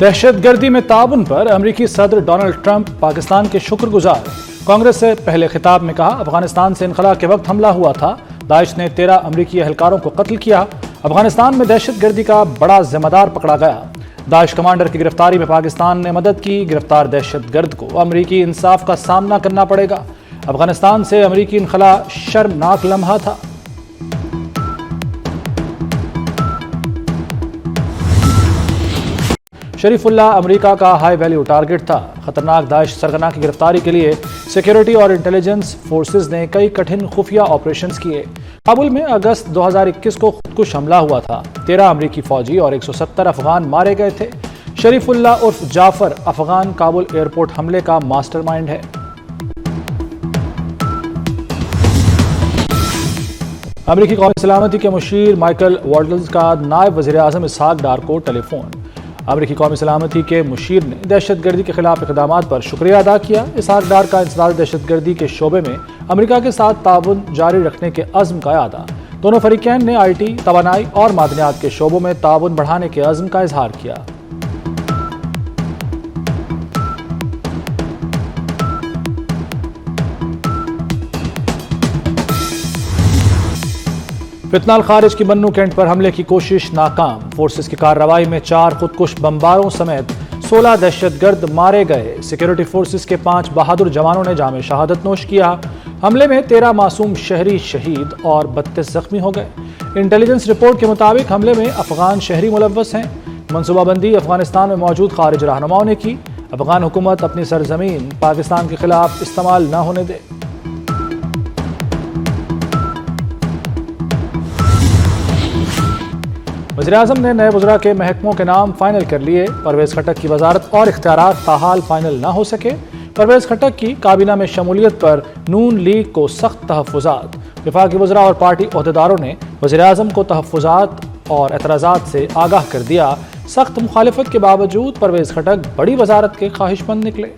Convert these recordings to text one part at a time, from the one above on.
दहशतगर्दी में ताउन पर अमेरिकी सदर डोनाल्ड ट्रंप पाकिस्तान के शुक्रगुजार। कांग्रेस से पहले खिताब में कहा, अफगानिस्तान से इनखला के वक्त हमला हुआ था। दाइश ने 13 अमेरिकी एहलकारों को कत्ल किया। अफगानिस्तान में दहशतगर्दी का बड़ा जिम्मेदार पकड़ा गया। दाइश कमांडर की गिरफ्तारी में पाकिस्तान ने मदद की। गिरफ्तार दहशतगर्द को अमेरिकी इंसाफ का सामना करना पड़ेगा। अफगानिस्तान से अमेरिकी इनखला शर्मनाक लम्हा था। शरीफुल्लाह अमेरिका का हाई वैल्यू टारगेट था। खतरनाक दाइश सरगना की गिरफ्तारी के लिए सिक्योरिटी और इंटेलिजेंस फोर्सेस ने कई कठिन खुफिया ऑपरेशंस किए। काबुल में अगस्त 2021 को खुदकुश हमला हुआ था। 13 अमेरिकी फौजी और 170 अफगान मारे गए थे। शरीफुल्लाह उर्फ जाफर अफगान काबुल एयरपोर्ट हमले का मास्टरमाइंड है। अमेरिकी कौमी सलामती के मुशीर माइकल वाल्टज का नायब वज़ीर आज़म इसहाक डार को टेलीफोन। अमेरिकी कौमी सलामती के मुशीर ने दहशतगर्दी के खिलाफ इक़दामात पर शुक्रिया अदा किया। इसहाक डार का इंसदाद दहशतगर्दी के शोबे में अमेरिका के साथ ताउन जारी रखने के अज़्म का यादा। दोनों फरीकैन ने IT, तवानाई और मादनियात के शोबों में ताउन बढ़ाने के अज़्म का इजहार किया। फितनाल खारिज की मन्नू कैंट पर हमले की कोशिश नाकाम। फोर्सेस की कार्रवाई में 4 खुदकुश बमबारों समेत 16 दहशतगर्द मारे गए। सिक्योरिटी फोर्सेस के 5 बहादुर जवानों ने जामे शहादत नोश किया। हमले में 13 मासूम शहरी शहीद और 32 जख्मी हो गए। इंटेलिजेंस रिपोर्ट के मुताबिक हमले में अफगान शहरी मुलव्वस हैं। मनसूबाबंदी अफगानिस्तान में मौजूद खारिज रहनुमाओं ने की। अफगान हुकूमत अपनी सरजमीन पाकिस्तान के खिलाफ इस्तेमाल न होने दे। वज़ीर-ए-आज़म ने नए वज़रा के महकमों के नाम फाइनल कर लिए। परवेज़ खट्टक की वजारत और इख्तियारात ताहाल फाइनल न हो सके। परवेज़ खट्टक की काबीना में शमूलियत पर नून लीग को सख्त तहफ़्फ़ुज़ात। वफाकी वज़रा और पार्टी ओहदेदारों ने वज़ीर-ए-आज़म को तहफ़्फ़ुज़ात और एतराज़ात से आगाह कर दिया। सख्त मुखालिफत के बावजूद परवेज़ खट्टक बड़ी वजारत के ख्वाहिशमंद निकले।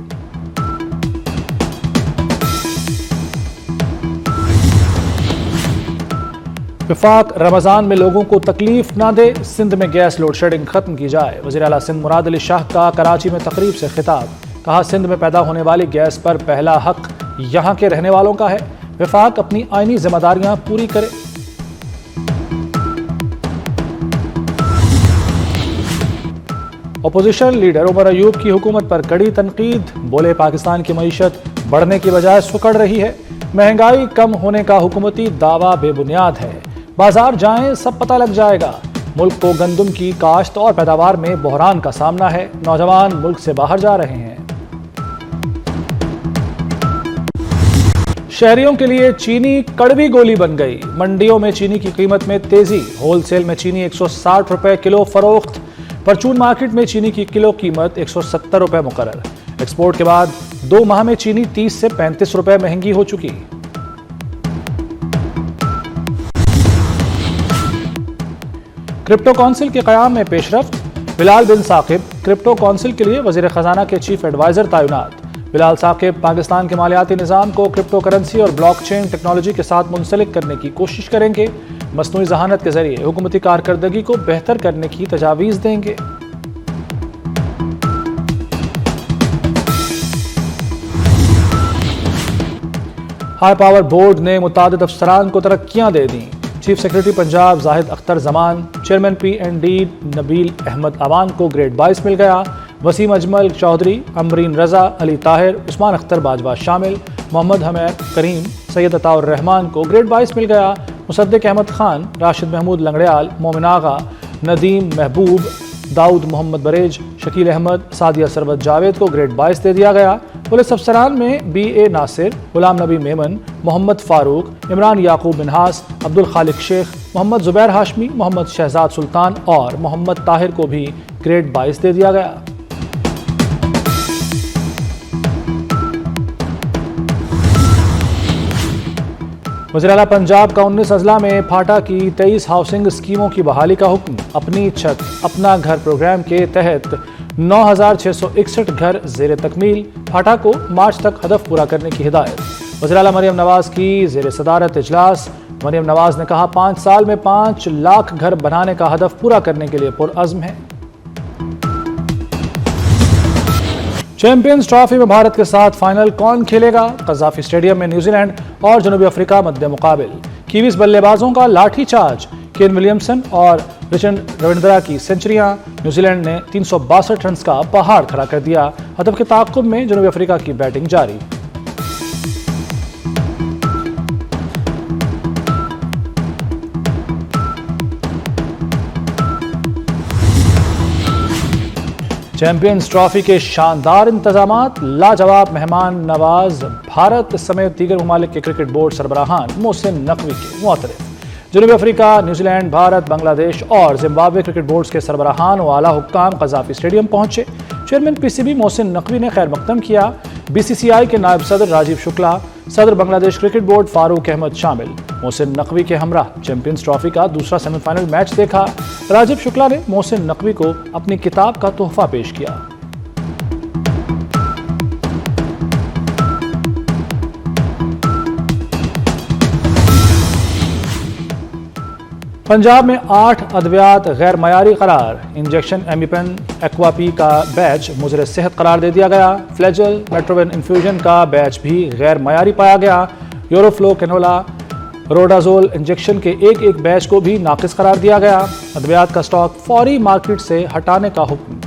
वफाक रमज़ान में लोगों को तकलीफ ना दे, सिंध में गैस लोड शेडिंग खत्म की जाए। वज़ीर आला सिंध मुराद अली शाह का कराची में तकरीब से खिताब। कहा, सिंध में पैदा होने वाली गैस पर पहला हक यहाँ के रहने वालों का है। वफाक अपनी आईनी जिम्मेदारियां पूरी करे। अपोजिशन लीडर उमर अयूब की हुकूमत पर कड़ी तनकीद। बोले, पाकिस्तान की मईशत बढ़ने की बजाय सुकड़ रही है। महंगाई कम होने का हुकूमती दावा बेबुनियाद है। बाजार जाएं, सब पता लग जाएगा। मुल्क को गंदम की काश्त और पैदावार में बहरान का सामना है। नौजवान मुल्क से बाहर जा रहे हैं। शहरियों के लिए चीनी कड़वी गोली बन गई। मंडियों में चीनी की कीमत में तेजी। होलसेल में चीनी 160 रुपए किलो फरोख्त। परचून मार्केट में चीनी की किलो कीमत 170 रुपए मुकर्रर। एक्सपोर्ट के बाद 2 माह में चीनी 30 से 35 रुपए महंगी हो चुकी। क्रिप्टो काउंसिल के क़याम में पेशरफ्त। बिलाल बिन साकिब क्रिप्टो काउंसिल के लिए वज़ीर ख़जाना के चीफ एडवाइज़र तैनात। बिलाल साकिब पाकिस्तान के मालियाती निज़ाम को क्रिप्टो करेंसी और ब्लॉकचेन टेक्नोलॉजी के साथ मुंसलिक करने की कोशिश करेंगे। मसनूई ज़हानत के जरिए हुकूमती कारकर्दगी को बेहतर करने की तजावीज़ देंगे। हाई पावर बोर्ड ने मुतादिद अफसरान को तरक्कियां दे दी। Chief secretary Punjab Zahid Akhtar Zaman, chairman PND Nabeel Ahmed Awan को ग्रेड 22 मिल गया। वसीम अजमल चौधरी, अमरीन रजा, अली ताहिर, उस्मान अख्तर बाजवा शामिल। मोहम्मद हमेद करीम, सैयद अताउर रहमान को ग्रेड 22 मिल गया। मुसद्दिक अहमद खान, राशिद महमूद लंगड़ियाल, मोमिन आगा, नदीम महबूब, दाऊद मोहम्मद बरेज, शकील अहमद, सादिया सरबत जावेद को ग्रेड 22 दे दिया गया। पुलिस अफसरान में BA नासिर, गुलाम नबी मेमन, मोहम्मद फारूक, इमरान याकूब मिनहास, अब्दुल खालिक शेख, मोहम्मद जुबैर हाशमी, मोहम्मद शहजाद सुल्तान और मोहम्मद ताहिर को भी ग्रेड 22 दे दिया गया। वज़ीर आला पंजाब का 19 अजला में फाटा की 23 हाउसिंग स्कीमों की बहाली का हुक्म। अपनी छत अपना घर प्रोग्राम के तहत 9661 घर जेर तकमील। फाटा को मार्च तक हदफ पूरा करने की हिदायत। वज़ीर आला मरियम नवाज की जेर सदारत इजलास। मरियम नवाज ने कहा, 5 साल में 5 लाख घर बनाने का हदफ पूरा करने के लिए पुरअज़्म है। चैंपियंस ट्रॉफी में भारत के साथ फाइनल कौन खेलेगा? कज़ाफी स्टेडियम में न्यूजीलैंड और जनूबी अफ्रीका मध्य मुकाबिल। कीवीज बल्लेबाजों का लाठीचार्ज। केन विलियमसन और रिचर्ड रविंद्रा की सेंचुरियां। न्यूजीलैंड ने 362 रन का पहाड़ खड़ा कर दिया। हदफ के ताक़ुब में जनूबी अफ्रीका की बैटिंग जारी। चैंपियंस ट्रॉफी के शानदार इंतजामात, लाजवाब मेहमान नवाज भारत समेत दीगर ममालिक के क्रिकेट बोर्ड सरबराहान मोहसिन नकवी के मुअतरफ। जनूबी अफ्रीका, न्यूजीलैंड, भारत, बांग्लादेश और जिम्बाब्वे क्रिकेट बोर्ड्स के सरबराहान और आला हुक्काम कज़ाफी स्टेडियम पहुंचे। चेयरमैन पीसीबी मोहसिन नकवी ने खैर मकदम किया। बीसीसीआई के नायब सदर राजीव शुक्ला, सदर बांग्लादेश क्रिकेट बोर्ड फारूक अहमद शामिल। मोहसिन नकवी के हमरा चैंपियंस ट्रॉफी का दूसरा सेमीफाइनल मैच देखा। राजीव शुक्ला ने मोहसिन नकवी को अपनी किताब का तोहफा पेश किया। पंजाब में 8 अद्वियात गैर मयारी करार। इंजेक्शन एमिपेन एक्वापी का बैच मुज़र सेहत करार दे दिया गया। फ्लैजल मेट्रोवेन इन्फ्यूजन का बैच भी गैर मयारी पाया गया। यूरोफ्लो कैनोला रोडाजोल इंजेक्शन के एक बैच को भी नाकिस करार दिया गया। अद्वियात का स्टॉक फौरी मार्केट से हटाने का हुक्म।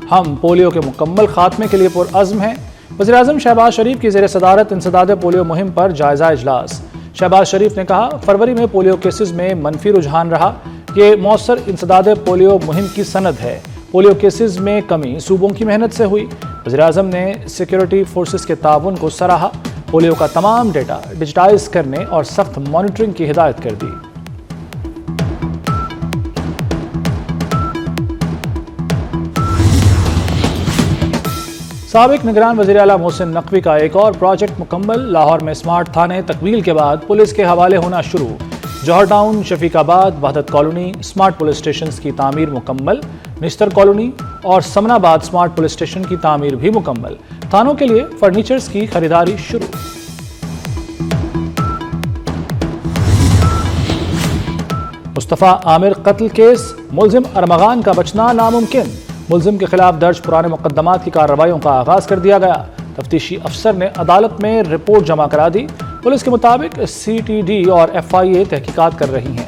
हम पोलियो के मुकम्मल खात्मे के लिए पुरअज़्म हैं। वज़ीर-ए-आज़म शहबाज शरीफ की ज़ेर सदारत इंसदाद पोलियो मुहिम पर जायजा इजलास। शहबाज शरीफ ने कहा, फरवरी में पोलियो केसेस में मनफी रुझान रहा। ये मौसर इंसदाद पोलियो मुहिम की सनद है। पोलियो केसेस में कमी सूबों की मेहनत से हुई। वज़ीर-ए-आज़म ने सिक्योरिटी फोर्सेस के ताउन को सराहा। पोलियो का तमाम डेटा डिजिटाइज करने और सख्त मॉनिटरिंग की हिदायत कर दी। साबिक निगरान वज़ीर आला मोहसिन नकवी का एक और प्रोजेक्ट मुकम्मल। लाहौर में स्मार्ट थाने तकमील के बाद पुलिस के हवाले होना शुरू। Johar town, Shafiqabad, Wahdat colony smart police station की तामीर मुकम्मल। निश्तर कॉलोनी और समनाबाद स्मार्ट पुलिस स्टेशन की तामीर भी मुकम्मल। थानों के लिए फर्नीचर्स की खरीदारी शुरू। मुस्तफ़ा आमिर कत्ल केस, मुल्जिम अरमगान का बचना नामुमकिन। मुल्जिम के खिलाफ दर्ज पुराने मुकदमात की कार्रवाइयों का आगाज कर दिया गया। तफ्तीशी अफसर ने अदालत में रिपोर्ट जमा करा दी। पुलिस के मुताबिक CTD और FIA तहकीकात कर रही हैं।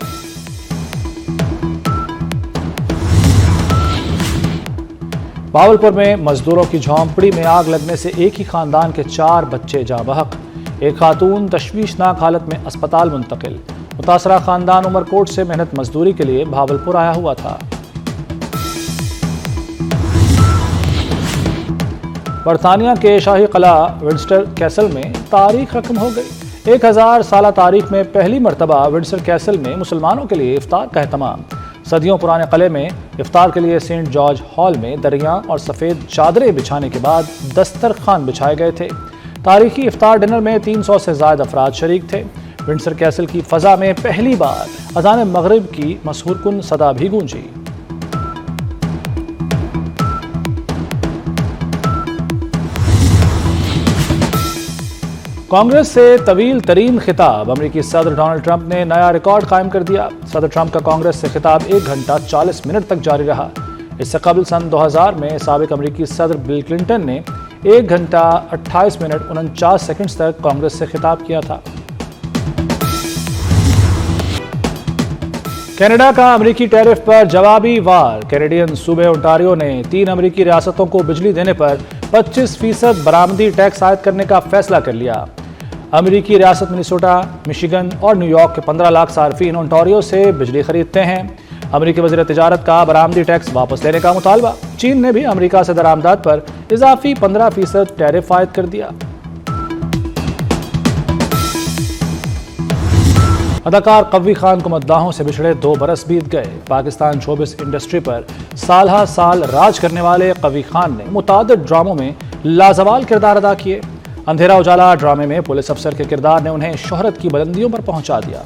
बावलपुर में मजदूरों की झोंपड़ी में आग लगने से एक ही खानदान के 4 बच्चे जाँ बहक। एक खातून तशवीशनाक हालत में अस्पताल मुंतकिल। मुतासरा खानदान उमरकोट से मेहनत मजदूरी के लिए भावलपुर आया हुआ था। बरतानिया के शाही किला विंडसर कैसल में तारीख रकम हो गई। 1000 साल तारीख में पहली मरतबा विंडसर कैसल में मुसलमानों के लिए इफ्तार का एहतमाम। सदियों पुराने किले में इफ्तार के लिए सेंट जॉर्ज हॉल में दरिया और सफ़ेद चादरें बिछाने के बाद दस्तरखान बिछाए गए थे। तारीखी इफ्तार डिनर में 300 से ज़ायद अफराद शरीक थे। विंडसर कैसल की फ़ज़ा में पहली बार अज़ान मगरिब की मशहूर कुन सदा भी गूंजी। कांग्रेस से तवील तरीन खिताब। अमेरिकी सदर डोनाल्ड ट्रंप ने नया रिकॉर्ड कायम कर दिया। सदर ट्रंप का कांग्रेस से खिताब 1 घंटा 40 मिनट तक जारी रहा। इससे कबल सन 2000 में साबिक अमेरिकी सदर बिल क्लिंटन ने 1 घंटा 28 मिनट 49 सेकंड्स तक कांग्रेस से खिताब किया था। कनाडा का अमेरिकी टैरिफ पर जवाबी वार। कैनेडियन सूबे ओंटारियो ने 3 अमेरिकी रियासतों को बिजली देने पर 25% बरामदी टैक्स आयद करने का फैसला कर लिया। अमेरिकी रियासत मिनेसोटा, मिशिगन और न्यूयॉर्क के 15 लाख सार्फिन ओंटारियो से बिजली खरीदते हैं। अमेरिकी वज़ीर तिजारत का बरामदी टैक्स वापस लेने का मुतालबा। चीन ने भी अमेरिका से दरामदात पर इजाफी 15% टैरिफ आयद कर दिया। अदाकार कव्वी खान को मद्दाहों से बिछड़े 2 बरस बीत गए। पाकिस्तान शोबिस इंडस्ट्री पर साल साल राज करने वाले कव्वी खान ने मुतादिद ड्रामों में लाजवाल किरदार अदा किए। अंधेरा उजाला ड्रामे में पुलिस अफसर के किरदार ने उन्हें शोहरत की बुलंदियों पर पहुंचा दिया।